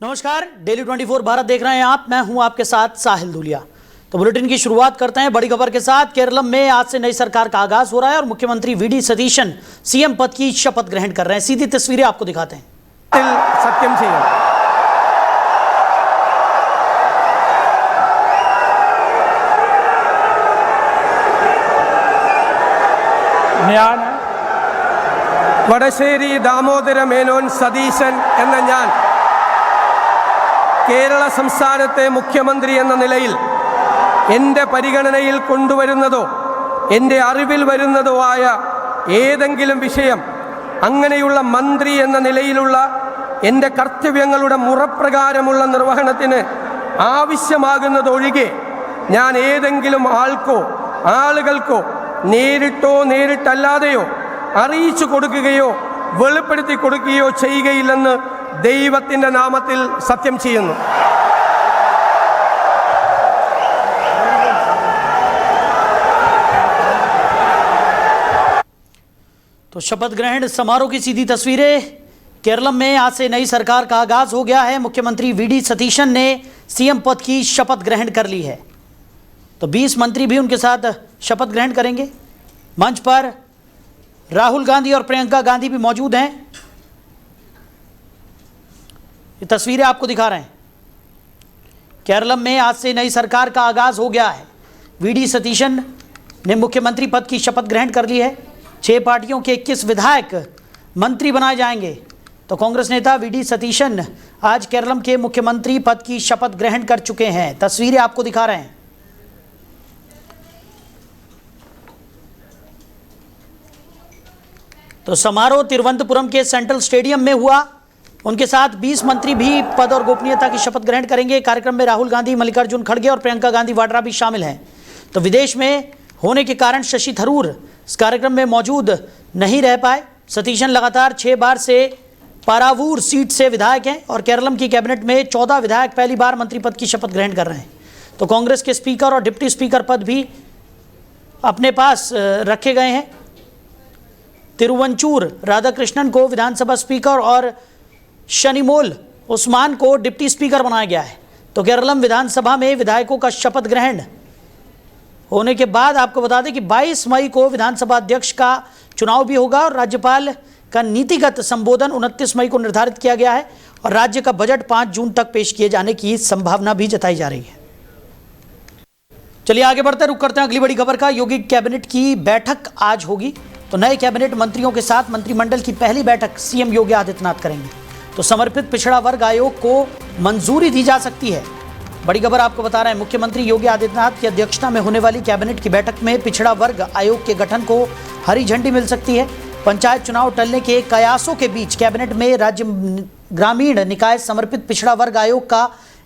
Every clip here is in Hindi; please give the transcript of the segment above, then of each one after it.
नमस्कार, डेली 24 भारत देख रहे हैं आप। मैं हूं आपके साथ साहिल दुलिया। तो बुलेटिन की शुरुआत करते हैं बड़ी खबर के साथ। केरलम में आज से नई सरकार का आगाज हो रहा है और मुख्यमंत्री वीडी सतीशन सीएम पद की शपथ ग्रहण कर रहे हैं। सीधी तस्वीरें आपको दिखाते हैं। सत्यम ഞാൻ വടശ്ശേരി ദാമോദര മേനോൻ സതീശൻ എന്ന ഞാൻ കേരള സംസ്ഥാനത്തെ മുഖ്യമന്ത്രി എന്ന നിലയിൽ എൻ്റെ പരിഗണനയിൽ കൊണ്ടുവരുന്നതോ എൻ്റെ അറിവിൽ വരുന്നതോ ആയ ഏതെങ്കിലും വിഷയം അങ്ങനെയുള്ള മന്ത്രി എന്ന നിലയിലുള്ള എൻ്റെ കർത്തവ്യങ്ങളുടെ മുറപ്രകാരമുള്ള നിർവഹണത്തിന് ആവശ്യമാകുന്നതൊഴികെ ഞാൻ ഏതെങ്കിലും ആളുകൾക്കോ നേരിട്ടോ നേരിട്ടല്ലാതെയോ അറിയിച്ചു കൊടുക്കുകയോ വെളിപ്പെടുത്തി കൊടുക്കുകയോ ചെയ്യുകയില്ലെന്ന് ദൈവത്തിൻ്റെ നാമത്തിൽ സത്യം ചെയ്യുന്നു। तो शपथ ग्रहण समारोह की सीधी तस्वीरें। केरलम में आज से नई सरकार का आगाज हो गया है। मुख्यमंत्री वीडी सतीशन ने सीएम पद की शपथ ग्रहण कर ली है। तो 20 मंत्री भी उनके साथ शपथ ग्रहण करेंगे। मंच पर राहुल गांधी और प्रियंका गांधी भी मौजूद हैं। ये तस्वीरें आपको दिखा रहे हैं। केरलम में आज से नई सरकार का आगाज हो गया है। वीडी सतीशन ने मुख्यमंत्री पद की शपथ ग्रहण कर ली है। 6 पार्टियों के 21 विधायक मंत्री बनाए जाएंगे। तो कांग्रेस नेता वीडी सतीशन आज केरलम के मुख्यमंत्री पद की शपथ ग्रहण कर चुके हैं। तस्वीरें आपको दिखा रहे हैं। तो समारोह तिरुवनंतपुरम के सेंट्रल स्टेडियम में हुआ। उनके साथ 20 मंत्री भी पद और गोपनीयता की शपथ ग्रहण करेंगे। कार्यक्रम में राहुल गांधी, मल्लिकार्जुन खड़गे और प्रियंका गांधी वाड्रा भी शामिल हैं। तो विदेश में होने के कारण शशि थरूर इस कार्यक्रम में मौजूद नहीं रह पाए। सतीशन लगातार 6 बार से पारावूर सीट से विधायक हैं और केरलम की कैबिनेट में 14 विधायक पहली बार मंत्री पद की शपथ ग्रहण कर रहे हैं। तो कांग्रेस के स्पीकर और डिप्टी स्पीकर पद भी अपने पास रखे गए हैं। तिरुवंचूर राधाकृष्णन को विधानसभा स्पीकर और शनिमोल उस्मान को डिप्टी स्पीकर बनाया गया है। तो केरलम विधानसभा में विधायकों का शपथ ग्रहण होने के बाद आपको बता दें कि 22 मई को विधानसभा अध्यक्ष का चुनाव भी होगा और राज्यपाल का नीतिगत संबोधन 29 मई को निर्धारित किया गया है और राज्य का बजट 5 जून तक पेश किए जाने की संभावना भी जताई जा रही है। चलिए आगे बढ़ते, रुक करते हैं अगली बड़ी खबर का। योगी कैबिनेट की बैठक आज होगी। तो नए कैबिनेट मंत्रियों के साथ मंत्रिमंडल की पहली बैठक सीएम योगी आदित्यनाथ करेंगे। तो समर्पित पिछड़ा वर्ग आयोग को मंजूरी दी जा सकती है। बड़ी खबर आपको बता रहे हैं। मुख्यमंत्री योगी आदित्यनाथ की अध्यक्षता में होने वाली कैबिनेट की बैठक में पिछड़ा वर्ग आयोग के गठन को हरी झंडी मिल सकती है। पंचायत चुनाव टलने के कयासों के बीच कैबिनेट में राज्य ग्रामीण निकाय समर्पित पिछड़ा वर्ग आयोग का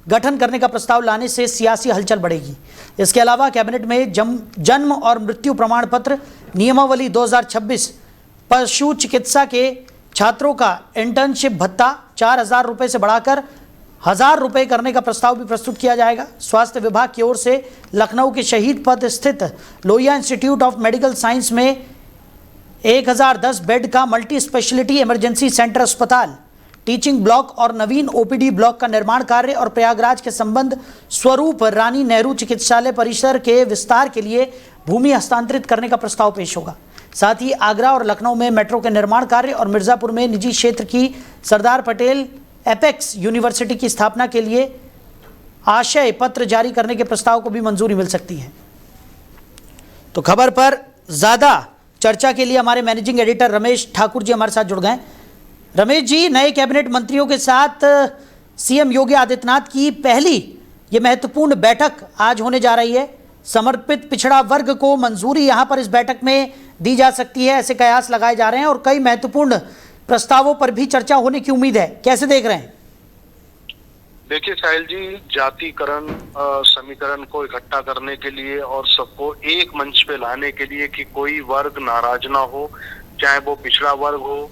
गठन करने का प्रस्ताव लाने से सियासी हलचल बढ़ेगी। इसके अलावा कैबिनेट में जन्म और मृत्यु प्रमाण पत्र नियमावली 2026, पशु चिकित्सा के छात्रों का इंटर्नशिप भत्ता 4,000 रुपये से बढ़ाकर 1,000 रुपये करने का प्रस्ताव भी प्रस्तुत किया जाएगा। स्वास्थ्य विभाग की ओर से लखनऊ के शहीद पथ स्थित Lohia institute of medical science में 1010 बेड का मल्टी स्पेशलिटी इमरजेंसी सेंटर अस्पताल, टीचिंग ब्लॉक और नवीन ओपीडी ब्लॉक का निर्माण कार्य और प्रयागराज के संबंध स्वरूप रानी नेहरू चिकित्सालय परिसर के विस्तार के लिए भूमि हस्तांतरित करने का प्रस्ताव पेश होगा। साथ ही आगरा और लखनऊ में मेट्रो के निर्माण कार्य और मिर्जापुर में निजी क्षेत्र की सरदार पटेल एपेक्स यूनिवर्सिटी की स्थापना के लिए आशय पत्र जारी करने के प्रस्ताव को भी मंजूरी मिल सकती है। तो खबर पर ज़्यादा चर्चा के लिए हमारे मैनेजिंग एडिटर रमेश ठाकुर जी हमारे साथ जुड़ गए। रमेश जी, नए कैबिनेट मंत्रियों के साथ सीएम योगी आदित्यनाथ की पहली ये महत्वपूर्ण बैठक आज होने जा रही है। समर्पित पिछड़ा वर्ग को मंजूरी यहां पर इस बैठक में दी जा सकती है, ऐसे कयास लगाए जा रहे हैं और कई महत्वपूर्ण प्रस्तावों पर भी चर्चा होने की उम्मीद है। कैसे देख रहे हैं? देखिए साहिल जी, जातिकरण समीकरण को इकट्ठा करने के लिए और सबको एक मंच पे लाने के लिए कि कोई वर्ग नाराज ना हो, चाहे वो पिछड़ा वर्ग हो,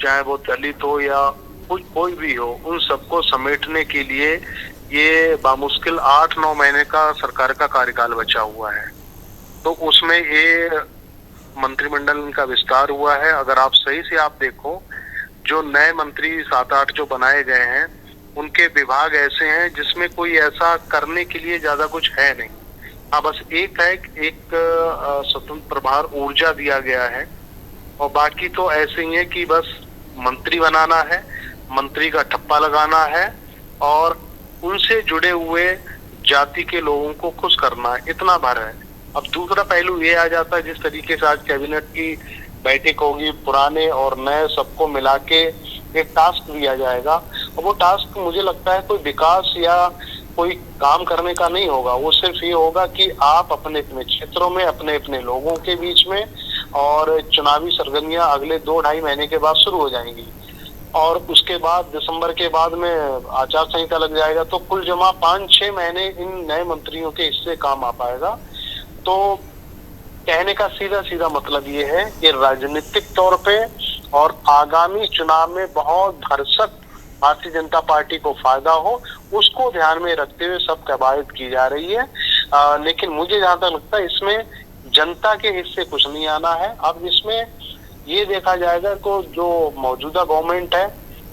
चाहे वो दलित हो या कोई भी हो, उन सबको समेटने के लिए ये बामुश्किल 8-9 महीने का सरकार का कार्यकाल बचा हुआ है। तो उसमें ये मंत्रिमंडल का विस्तार हुआ है। अगर आप सही से आप देखो, जो नए मंत्री 7-8 जो बनाए गए हैं, उनके विभाग ऐसे हैं जिसमें कोई ऐसा करने के लिए ज्यादा कुछ है नहीं। हाँ, बस एक है, एक स्वतंत्र प्रभार ऊर्जा दिया गया है और बाकी तो ऐसे ही है कि बस मंत्री बनाना है, मंत्री का ठप्पा लगाना है और उनसे जुड़े हुए जाति के लोगों को खुश करना है, इतना भर है। अब दूसरा पहलू ये आ जाता है, जिस तरीके से आज कैबिनेट की बैठक होगी, पुराने और नए सबको मिला के एक टास्क दिया जाएगा और वो टास्क मुझे लगता है कोई विकास या कोई काम करने का नहीं होगा। वो सिर्फ ये होगा कि आप अपने अपने क्षेत्रों में अपने अपने लोगों के बीच में, और चुनावी सरगर्मियां अगले 2-2.5 महीने के बाद शुरू हो जाएंगी और उसके बाद दिसंबर के बाद में आचार संहिता लग जाएगा, तो कुल जमा 5-6 महीने इन नए मंत्रियों के इससे काम आ पाएगा। तो कहने का सीधा सीधा मतलब ये है कि राजनीतिक तौर पे और आगामी चुनाव में बहुत भरसक भारतीय जनता पार्टी को फायदा हो, उसको ध्यान में रखते हुए सब कवायद की जा रही है। लेकिन मुझे जहां तक लगता है इसमें जनता के हिस्से कुछ नहीं आना है। अब इसमें ये देखा जाएगा कि जो मौजूदा गवर्नमेंट है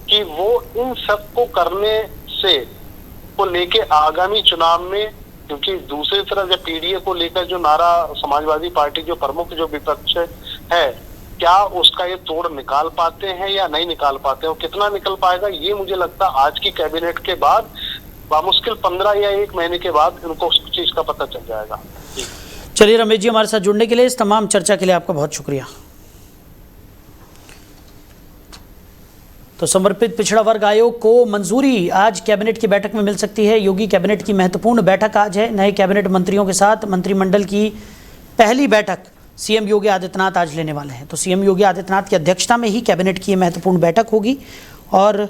कि वो इन सब को करने से को लेके आगामी चुनाव में, क्योंकि दूसरी तरफ जब पीडीए को लेकर जो नारा समाजवादी पार्टी जो प्रमुख जो विपक्ष है, क्या उसका ये तोड़ निकाल पाते हैं या नहीं निकाल पाते हैं, और कितना निकल पाएगा, ये मुझे लगता है आज की कैबिनेट के बाद बामुश्किल 15 या 1 महीने के बाद इनको उस चीज का पता चल जाएगा। चलिए रमेश जी, हमारे साथ जुड़ने के लिए, इस तमाम चर्चा के लिए आपका बहुत शुक्रिया। तो समर्पित पिछड़ा वर्ग आयोग को मंजूरी आज कैबिनेट की बैठक में मिल सकती है। योगी कैबिनेट की महत्वपूर्ण बैठक आज है। नए कैबिनेट मंत्रियों के साथ मंत्रिमंडल की पहली बैठक सीएम योगी आदित्यनाथ आज लेने वाले हैं। तो सीएम योगी आदित्यनाथ की अध्यक्षता में ही कैबिनेट की महत्वपूर्ण बैठक होगी और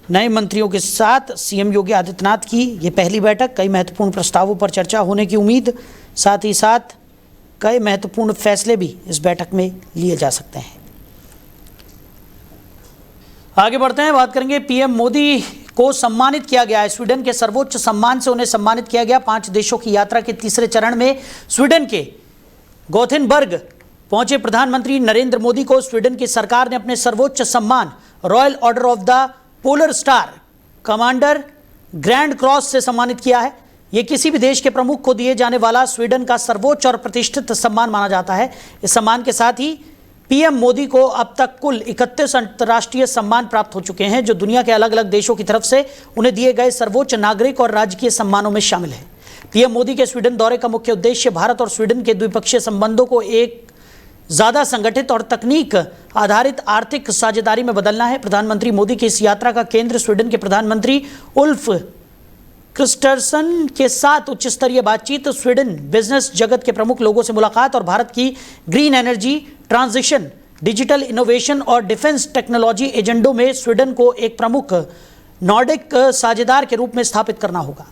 नए मंत्रियों के साथ सीएम योगी आदित्यनाथ की ये पहली बैठक, कई महत्वपूर्ण प्रस्तावों पर चर्चा होने की उम्मीद, साथ ही साथ कई महत्वपूर्ण फैसले भी इस बैठक में लिए जा सकते हैं। आगे बढ़ते हैं, बात करेंगे पीएम मोदी को सम्मानित किया गया है। स्वीडन के सर्वोच्च सम्मान से उन्हें सम्मानित किया गया। 5 देशों की यात्रा के तीसरे चरण में स्वीडन के गोथेनबर्ग पहुंचे प्रधानमंत्री नरेंद्र मोदी को स्वीडन की सरकार ने अपने सर्वोच्च सम्मान royal order of the polar star commander grand cross से सम्मानित किया है। यह किसी भी देश के प्रमुख को दिए जाने वाला स्वीडन का सर्वोच्च और प्रतिष्ठित सम्मान माना जाता है। इस सम्मान के साथ ही पीएम मोदी को अब तक कुल 31 अंतर्राष्ट्रीय सम्मान प्राप्त हो चुके हैं, जो दुनिया के अलग अलग देशों की तरफ से उन्हें दिए गए सर्वोच्च नागरिक और राजकीय सम्मानों में शामिल है। पीएम मोदी के स्वीडन दौरे का मुख्य उद्देश्य भारत और स्वीडन के द्विपक्षीय संबंधों को एक ज्यादा संगठित और तकनीक आधारित आर्थिक साझेदारी में बदलना है। प्रधानमंत्री मोदी की इस यात्रा का केंद्र स्वीडन के प्रधानमंत्री उल्फ क्रिस्टरसन के साथ उच्च स्तरीय बातचीत, स्वीडन बिजनेस जगत के प्रमुख लोगों से मुलाकात और भारत की green energy transition, digital innovation और डिफेंस टेक्नोलॉजी एजेंडों में स्वीडन को एक प्रमुख नॉर्डिक साझेदार के रूप में स्थापित करना होगा।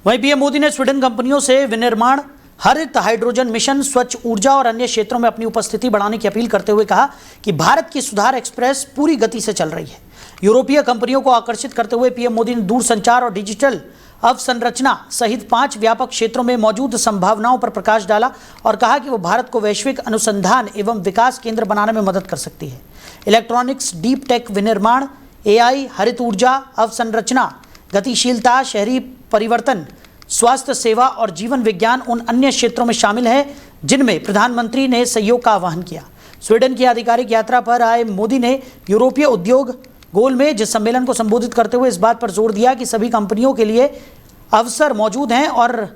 वहीं पीएम मोदी ने स्वीडन कंपनियों से विनिर्माण, हरित हाइड्रोजन मिशन, स्वच्छ ऊर्जा और अन्य क्षेत्रों में अपनी उपस्थिति बढ़ाने की अपील करते हुए कहा कि भारत की सुधार एक्सप्रेस पूरी गति से चल रही है। यूरोपीय कंपनियों को आकर्षित करते हुए पीएम मोदी ने दूरसंचार और डिजिटल अवसंरचना सहित 5 व्यापक क्षेत्रों में मौजूद संभावनाओं पर प्रकाश डाला और कहा कि वो भारत को वैश्विक अनुसंधान एवं विकास केंद्र बनाने में मदद कर सकती है। इलेक्ट्रॉनिक्स, डीप टेक, विनिर्माण, एआई, हरित ऊर्जा, अवसंरचना, गतिशीलता, शहरी परिवर्तन, स्वास्थ्य सेवा और जीवन विज्ञान उन अन्य क्षेत्रों में शामिल है जिनमें प्रधानमंत्री ने सहयोग का आह्वान किया। स्वीडन की आधिकारिक यात्रा पर आए मोदी ने यूरोपीय उद्योग गोल में जिस सम्मेलन को संबोधित करते हुए इस बात पर जोर दिया कि सभी कंपनियों के लिए अवसर मौजूद हैं और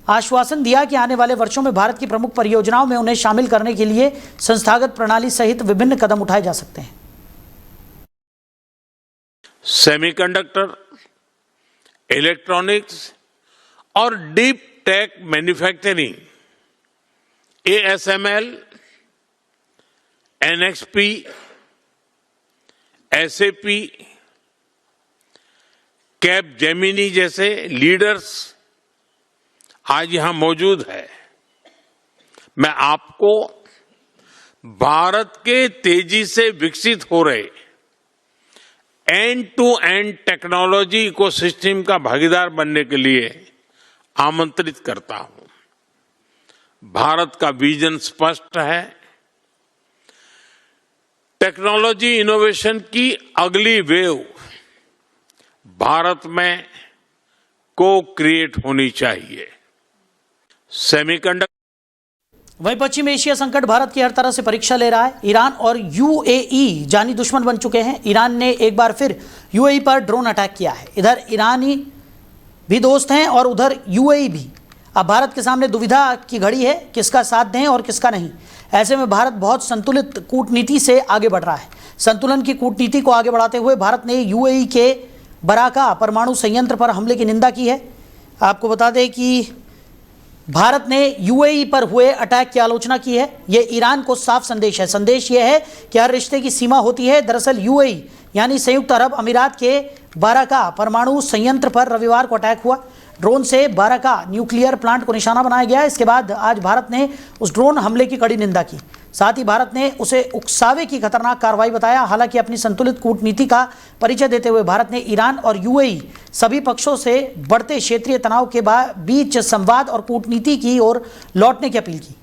आश्वासन दिया कि आने वाले वर्षों में भारत की प्रमुख परियोजनाओं में उन्हें शामिल करने के लिए संस्थागत प्रणाली सहित विभिन्न कदम उठाए जा सकते हैं। सेमीकंडक्टर, इलेक्ट्रॉनिक्स और deep tech manufacturing, ASML, NXP, SAP, Capgemini जैसे लीडर्स आज यहां मौजूद है। मैं आपको भारत के तेजी से विकसित हो रहे end to end technology ecosystem का भागीदार बनने के लिए आमंत्रित करता हूं। भारत का विजन स्पष्ट है। टेक्नोलॉजी इनोवेशन की अगली वेव भारत में को क्रिएट होनी चाहिए। सेमीकंडक्टर। वहीं पश्चिम एशिया संकट भारत की हर तरह से परीक्षा ले रहा है। ईरान और यूएई जानी दुश्मन बन चुके हैं। ईरान ने एक बार फिर यूएई पर ड्रोन अटैक किया है। इधर ईरानी भी दोस्त हैं और उधर यूएई भी। अब भारत के सामने दुविधा की घड़ी है, किसका साथ दें और किसका नहीं। ऐसे में भारत बहुत संतुलित कूटनीति से आगे बढ़ रहा है। संतुलन की कूटनीति को आगे बढ़ाते हुए भारत ने यूएई के बराका परमाणु संयंत्र पर हमले की निंदा की है। आपको बता दें कि भारत ने यूएई पर हुए अटैक की आलोचना की है। यह ईरान को साफ संदेश है। संदेश यह है कि हर रिश्ते की सीमा होती है। दरअसल यूएई यानी संयुक्त अरब अमीरात के बाराका परमाणु संयंत्र पर रविवार को अटैक हुआ। ड्रोन से बाराका न्यूक्लियर प्लांट को निशाना बनाया गया। इसके बाद आज भारत ने उस ड्रोन हमले की कड़ी निंदा की। साथ ही भारत ने उसे उकसावे की खतरनाक कार्रवाई बताया। हालांकि अपनी संतुलित कूटनीति का परिचय देते हुए भारत ने ईरान और यूएई सभी पक्षों से बढ़ते क्षेत्रीय तनाव के बीच संवाद और कूटनीति की ओर लौटने की अपील की।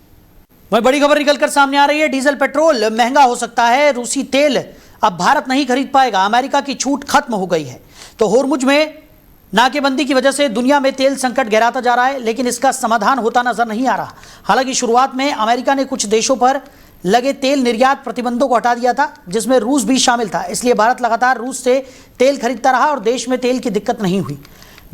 वहीं बड़ी खबर निकलकर सामने आ रही है, डीजल पेट्रोल महंगा हो सकता है। रूसी तेल अब भारत नहीं खरीद पाएगा। अमेरिका की छूट खत्म हो गई है। तो होर्मुज में नाकेबंदी की वजह से दुनिया में तेल संकट गहराता जा रहा है, लेकिन इसका समाधान होता नजर नहीं आ रहा। हालांकि शुरुआत में अमेरिका ने कुछ देशों पर लगे तेल निर्यात प्रतिबंधों को हटा दिया था, जिसमें रूस भी शामिल था। इसलिए भारत लगातार रूस से तेल खरीदता रहा और देश में तेल की दिक्कत नहीं हुई।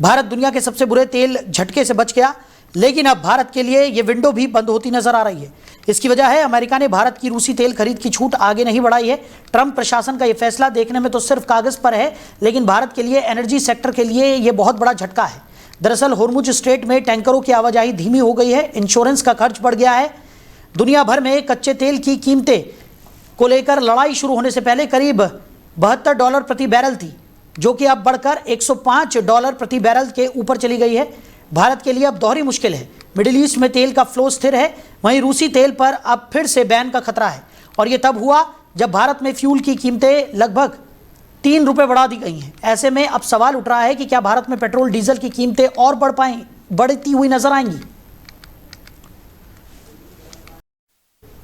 भारत दुनिया के सबसे बुरे तेल झटके से बच गया, लेकिन अब भारत के लिए ये विंडो भी बंद होती नजर आ रही है। इसकी वजह है अमेरिका ने भारत की रूसी तेल खरीद की छूट आगे नहीं बढ़ाई है। ट्रंप प्रशासन का यह फैसला देखने में तो सिर्फ कागज पर है, लेकिन भारत के लिए एनर्जी सेक्टर के लिए यह बहुत बड़ा झटका है। दरअसल होर्मुज स्ट्रेट में टैंकरों की आवाजाही धीमी हो गई है। इंश्योरेंस का खर्च बढ़ गया है। दुनिया भर में कच्चे तेल की कीमतें को लेकर लड़ाई शुरू होने से पहले करीब $72 प्रति बैरल थी, जो कि अब बढ़कर $105 प्रति बैरल के ऊपर चली गई है। भारत के लिए अब दोहरी मुश्किल है। मिडिल ईस्ट में तेल का फ्लो स्थिर है, वहीं रूसी तेल पर अब फिर से बैन का खतरा है। और यह तब हुआ जब भारत में फ्यूल की कीमतें लगभग ₹3 बढ़ा दी गई हैं। ऐसे में अब सवाल उठ रहा है कि क्या भारत में पेट्रोल डीजल की कीमतें और बढ़ती हुई नजर आएंगी।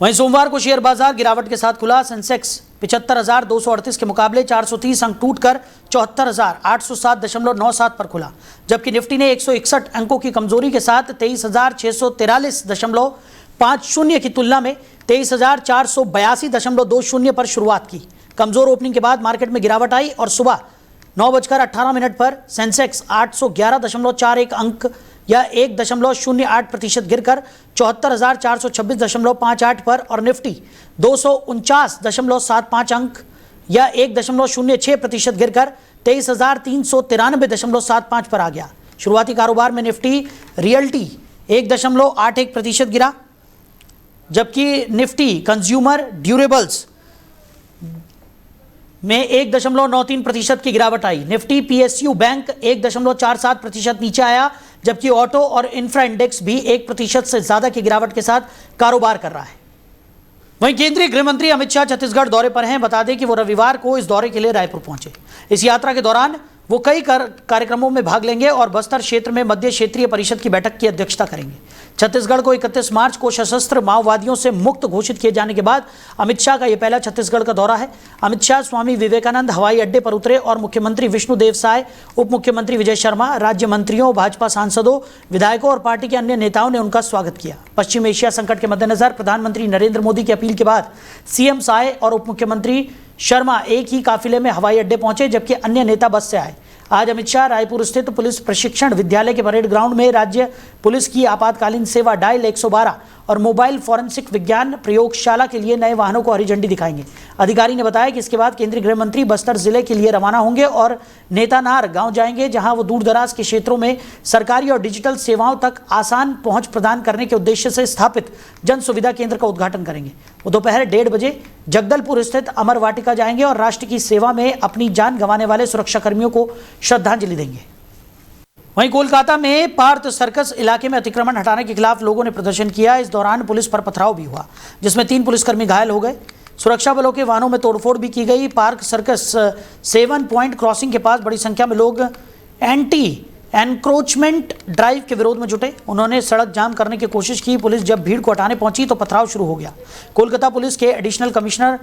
वहीं सोमवार को शेयर बाजार गिरावट के साथ खुला। सेंसेक्स 75,238 के मुकाबले 430 अंक टूटकर 74,807.97 पर खुला, जबकि निफ्टी ने 161 अंकों की कमजोरी के साथ 23,643.50 की तुलना में 23,482.20 पर शुरुआत की। कमजोर ओपनिंग के बाद मार्केट में गिरावट आई और सुबह 9:18 पर सेंसेक्स 811.41 अंक या 1.08% गिरकर 74,426.58 पर और निफ्टी 249.75 अंक या 1.06% गिरकर 23,393.75 पर आ गया। शुरुआती कारोबार में निफ्टी रियल्टी 1.81% गिरा, जबकि निफ्टी कंज्यूमर ड्यूरेबल्स में 1.93% की गिरावट आई। निफ्टी पीएसयू बैंक 1.47% नीचे आया, जबकि ऑटो और इंफ्रा इंडेक्स भी 1% से ज्यादा की गिरावट के साथ कारोबार कर रहा है। वहीं केंद्रीय गृह मंत्री अमित शाह छत्तीसगढ़ दौरे पर हैं। बता दें कि वो रविवार को इस दौरे के लिए रायपुर पहुंचे। इस यात्रा के दौरान वो कई कार्यक्रमों में भाग लेंगे और बस्तर क्षेत्र में मध्य क्षेत्रीय परिषद की बैठक की अध्यक्षता करेंगे। छत्तीसगढ़ को 31 मार्च को सशस्त्र माओवादियों से मुक्त घोषित किए जाने के बाद अमित शाह का यह पहला छत्तीसगढ़ का दौरा है। अमित शाह स्वामी विवेकानंद हवाई अड्डे पर उतरे और मुख्यमंत्री विष्णुदेव साय, उप मुख्यमंत्री विजय शर्मा, राज्य मंत्रियों, भाजपा सांसदों, विधायकों और पार्टी के अन्य नेताओं ने उनका स्वागत किया। पश्चिम एशिया संकट के मद्देनजर प्रधानमंत्री नरेंद्र मोदी की अपील के बाद सीएम साय और उप मुख्यमंत्री शर्मा एक ही काफिले में हवाई अड्डे पहुंचे, जबकि अन्य नेता बस से आए। आज अमित शाह रायपुर स्थित पुलिस प्रशिक्षण विद्यालय के परेड ग्राउंड में राज्य पुलिस की आपातकालीन सेवा डायल 112 और मोबाइल फॉरेंसिक विज्ञान प्रयोगशाला के लिए नए वाहनों को हरी झंडी दिखाएंगे। अधिकारी ने बताया कि इसके बाद केंद्रीय गृह मंत्री बस्तर जिले के लिए रवाना होंगे और नेतानार गांव जाएंगे, जहां वो दूर दराज के क्षेत्रों में सरकारी और डिजिटल सेवाओं तक आसान पहुंच प्रदान करने के उद्देश्य से स्थापित जन सुविधा केंद्र का उद्घाटन करेंगे। वो दोपहर 1:30 बजे जगदलपुर स्थित अमर वाटिका जाएंगे और राष्ट्र की सेवा में अपनी जान गंवाने वाले सुरक्षाकर्मियों को श्रद्धांजलि देंगे। वहीं कोलकाता में पार्थ सर्कस इलाके में अतिक्रमण हटाने के खिलाफ लोगों ने प्रदर्शन किया। इस दौरान पुलिस पर पथराव भी हुआ, जिसमें 3 पुलिसकर्मी घायल हो गए। सुरक्षा बलों के वाहनों में तोड़फोड़ भी की गई। पार्क सर्कस 7 पॉइंट क्रॉसिंग के पास बड़ी संख्या में लोग एंटी एनक्रोचमेंट ड्राइव के विरोध में जुटे। उन्होंने सड़क जाम करने की कोशिश की। पुलिस जब भीड़ को हटाने पहुंची तो पथराव शुरू हो गया। कोलकाता पुलिस के एडिशनल कमिश्नर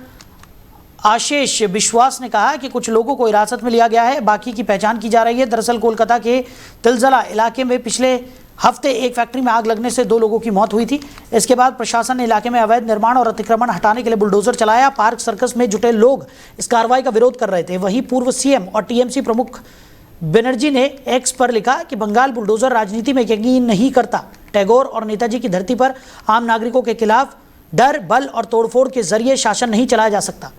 आशीष विश्वास ने कहा कि कुछ लोगों को हिरासत में लिया गया है, बाकी की पहचान की जा रही है। दरअसल कोलकाता के तिलजला इलाके में पिछले हफ्ते एक फैक्ट्री में आग लगने से 2 लोगों की मौत हुई थी। इसके बाद प्रशासन ने इलाके में अवैध निर्माण और अतिक्रमण हटाने के लिए बुलडोजर चलाया। पार्क सर्कस में जुटे लोग इस कार्रवाई का विरोध कर रहे थे। वहीं पूर्व सीएम और टीएमसी प्रमुख बनर्जी ने एक्स पर लिखा कि बंगाल बुलडोजर राजनीति में यकीन नहीं करता। टैगोर और नेताजी की धरती पर आम नागरिकों के खिलाफ डर, बल और तोड़फोड़ के जरिए शासन नहीं चलाया जा सकता।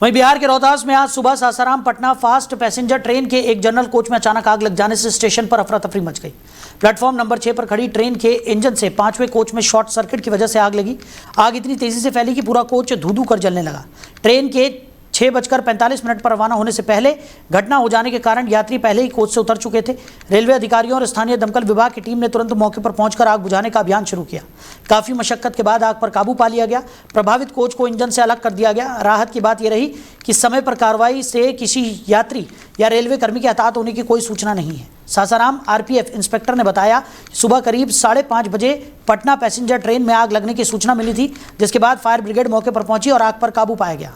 वहीं बिहार के रोहतास में आज सुबह Sasaram Patna fast passenger train के एक जनरल कोच में अचानक आग लग जाने से स्टेशन पर अफरा तफरी मच गई। प्लेटफॉर्म नंबर 6 पर खड़ी ट्रेन के इंजन से 5वें कोच में शॉर्ट सर्किट की वजह से आग लगी। आग इतनी तेजी से फैली कि पूरा कोच धू-धू कर जलने लगा। ट्रेन के 6:45 पर रवाना होने से पहले घटना हो जाने के कारण यात्री पहले ही कोच से उतर चुके थे। रेलवे अधिकारियों और स्थानीय दमकल विभाग की टीम ने तुरंत मौके पर पहुंचकर आग बुझाने का अभियान शुरू किया। काफी मशक्कत के बाद आग पर काबू पा लिया गया। प्रभावित कोच को इंजन से अलग कर दिया गया। राहत की बात यह रही कि समय पर कार्रवाई से किसी यात्री या रेलवे कर्मी के हताहत होने की कोई सूचना नहीं है। सासाराम आरपीएफ इंस्पेक्टर ने बताया कि सुबह करीब 5:30 बजे पटना पैसेंजर ट्रेन में आग लगने की सूचना मिली थी, जिसके बाद फायर ब्रिगेड मौके पर पहुंची और आग पर काबू पाया गया।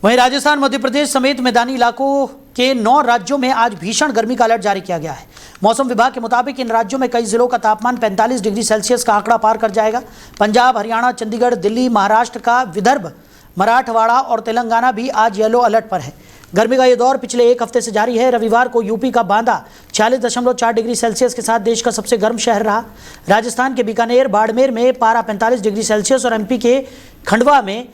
वहीं राजस्थान, मध्य प्रदेश समेत मैदानी इलाकों के 9 राज्यों में आज भीषण गर्मी का अलर्ट जारी किया गया है। मौसम विभाग के मुताबिक इन राज्यों में कई जिलों का तापमान 45 डिग्री सेल्सियस का आंकड़ा पार कर जाएगा। पंजाब, हरियाणा, चंडीगढ़, दिल्ली, महाराष्ट्र का विदर्भ, मराठवाड़ा और तेलंगाना भी आज येलो अलर्ट पर है। गर्मी का ये दौर पिछले 1 हफ्ते से जारी है। रविवार को यूपी का बांदा 46.4 डिग्री सेल्सियस के साथ देश का सबसे गर्म शहर रहा। राजस्थान के बीकानेर, बाड़मेर में पारा 45 डिग्री सेल्सियस और एमपी के खंडवा में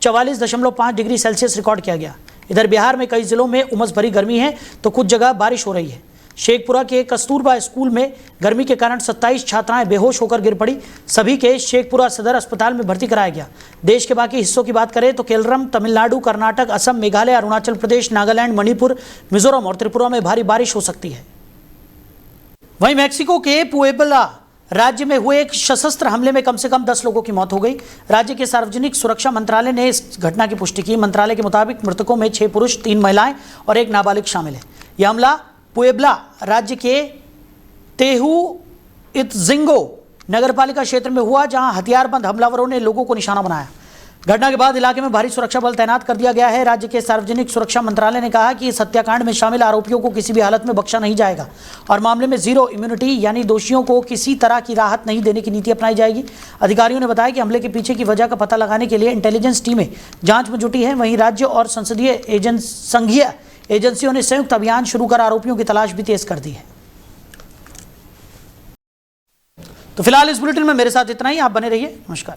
44.5 डिग्री सेल्सियस रिकॉर्ड किया गया। इधर बिहार में कई जिलों में उमस भरी गर्मी है तो कुछ जगह बारिश हो रही है। शेखपुरा के कस्तूरबा स्कूल में गर्मी के कारण 27 छात्राएं बेहोश होकर गिर पड़ी। सभी के शेखपुरा सदर अस्पताल में भर्ती कराया गया। देश के बाकी हिस्सों की बात करें तो केरल, तमिलनाडु, कर्नाटक, असम, मेघालय, अरुणाचल प्रदेश, नागालैंड, मणिपुर, मिजोरम और त्रिपुरा में भारी बारिश हो सकती है। वहीं मैक्सिको के पुएब्ला राज्य में हुए एक सशस्त्र हमले में कम से कम 10 लोगों की मौत हो गई। राज्य के सार्वजनिक सुरक्षा मंत्रालय ने इस घटना की पुष्टि की। मंत्रालय के मुताबिक मृतकों में 6 पुरुष, 3 महिलाएं और 1 नाबालिग शामिल है। यह हमला पुएब्ला राज्य के तेहुइत्जिंगो नगरपालिका क्षेत्र में हुआ, जहां हथियारबंद हमलावरों ने लोगों को निशाना बनाया। घटना के बाद इलाके में भारी सुरक्षा बल तैनात कर दिया गया है। राज्य के सार्वजनिक सुरक्षा मंत्रालय ने कहा कि इस हत्याकांड में शामिल आरोपियों को किसी भी हालत में बख्शा नहीं जाएगा और मामले में जीरो इम्यूनिटी यानी दोषियों को किसी तरह की राहत नहीं देने की नीति अपनाई जाएगी। अधिकारियों ने बताया कि हमले के पीछे की वजह का पता लगाने के लिए इंटेलिजेंस टीमें जांच में जुटी हैं। वहीं राज्य और संघीय एजेंसियों ने संयुक्त अभियान शुरू कर आरोपियों की तलाश भी तेज कर दी है। तो फिलहाल इस बुलेटिन में मेरे साथ इतना ही। आप बने रहिए। नमस्कार।